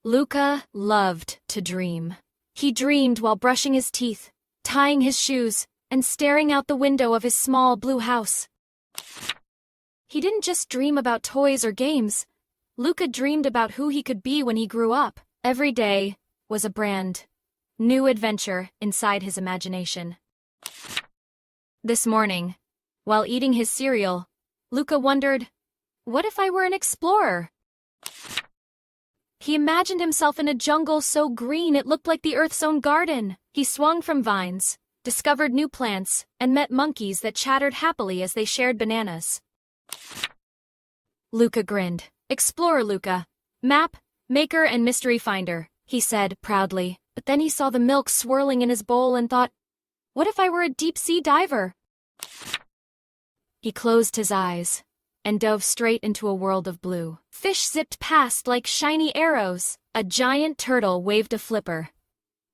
Luka loved to dream. He dreamed while brushing his teeth, tying his shoes, and staring out the window of his small blue house. He didn't just dream about toys or games. Luka dreamed about who he could be when he grew up. Every day was a brand new adventure inside his imagination. This morning, while eating his cereal, Luka wondered, what if I were an explorer? He imagined himself in a jungle so green it looked like the Earth's own garden. He swung from vines, discovered new plants, and met monkeys that chattered happily as they shared bananas. Luka grinned. Explorer Luka. Map, maker and mystery finder, he said proudly. But then he saw the milk swirling in his bowl and thought, what if I were a deep-sea diver? He closed his eyes and dove straight into a world of blue. Fish zipped past like shiny arrows. A giant turtle waved a flipper.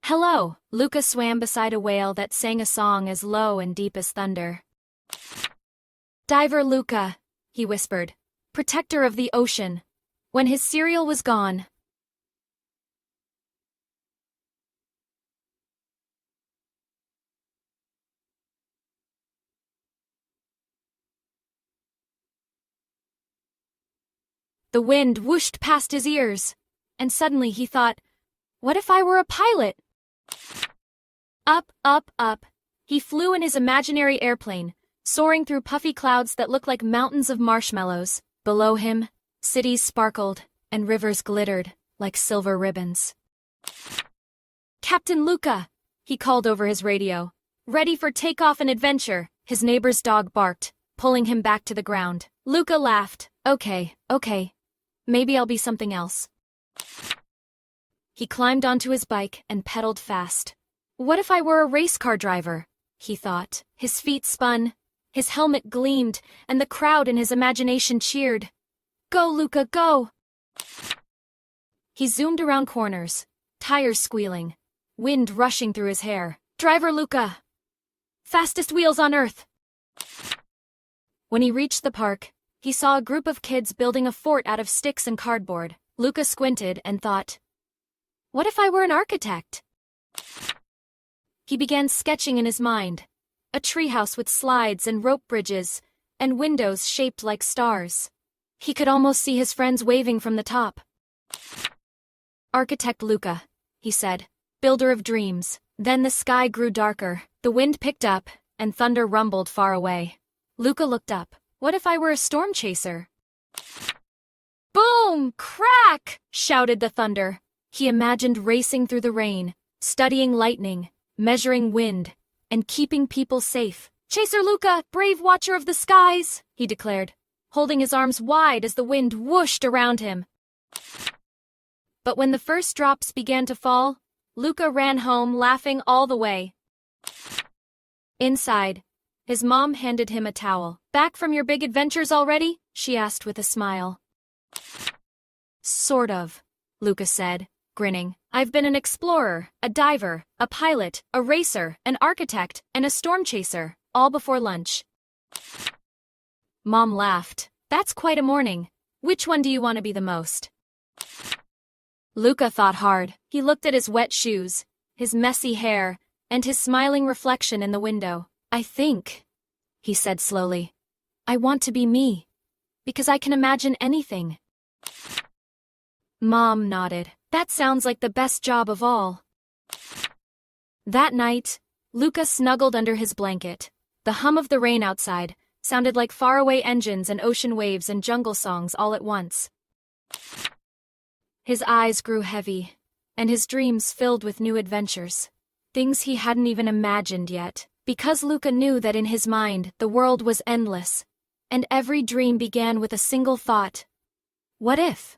Hello, Luka swam beside a whale that sang a song as low and deep as thunder. Diver Luka, he whispered, protector of the ocean. When his cereal was gone, the wind whooshed past his ears, and suddenly he thought, what if I were a pilot? Up, up, up. He flew in his imaginary airplane, soaring through puffy clouds that looked like mountains of marshmallows. Below him, cities sparkled, and rivers glittered like silver ribbons. Captain Luka, he called over his radio. Ready for takeoff and adventure, his neighbor's dog barked, pulling him back to the ground. Luka laughed. Okay. Maybe I'll be something else. He climbed onto his bike and pedaled fast. What if I were a race car driver? He thought. His feet spun, his helmet gleamed, and the crowd in his imagination cheered. Go, Luka, go! He zoomed around corners, tires squealing, wind rushing through his hair. Driver Luka! Fastest wheels on Earth! When he reached the park, he saw a group of kids building a fort out of sticks and cardboard. Luka squinted and thought, what if I were an architect? He began sketching in his mind, a treehouse with slides and rope bridges, and windows shaped like stars. He could almost see his friends waving from the top. Architect Luka, he said, builder of dreams. Then the sky grew darker, the wind picked up, and thunder rumbled far away. Luka looked up. What if I were a storm chaser? Boom! Crack! Shouted the thunder. He imagined racing through the rain, studying lightning, measuring wind, and keeping people safe. Chaser Luka, brave watcher of the skies, he declared, holding his arms wide as the wind whooshed around him. But when the first drops began to fall, Luka ran home laughing all the way. Inside, his mom handed him a towel. Back from your big adventures already? She asked with a smile. Sort of, Luka said, grinning. I've been an explorer, a diver, a pilot, a racer, an architect, and a storm chaser, all before lunch. Mom laughed. That's quite a morning. Which one do you want to be the most? Luka thought hard. He looked at his wet shoes, his messy hair, and his smiling reflection in the window. I think, he said slowly, I want to be me, because I can imagine anything. Mom nodded. That sounds like the best job of all. That night, Luka snuggled under his blanket. The hum of the rain outside sounded like faraway engines and ocean waves and jungle songs all at once. His eyes grew heavy, and his dreams filled with new adventures, things he hadn't even imagined yet. Because Luka knew that in his mind the world was endless, and every dream began with a single thought. What if?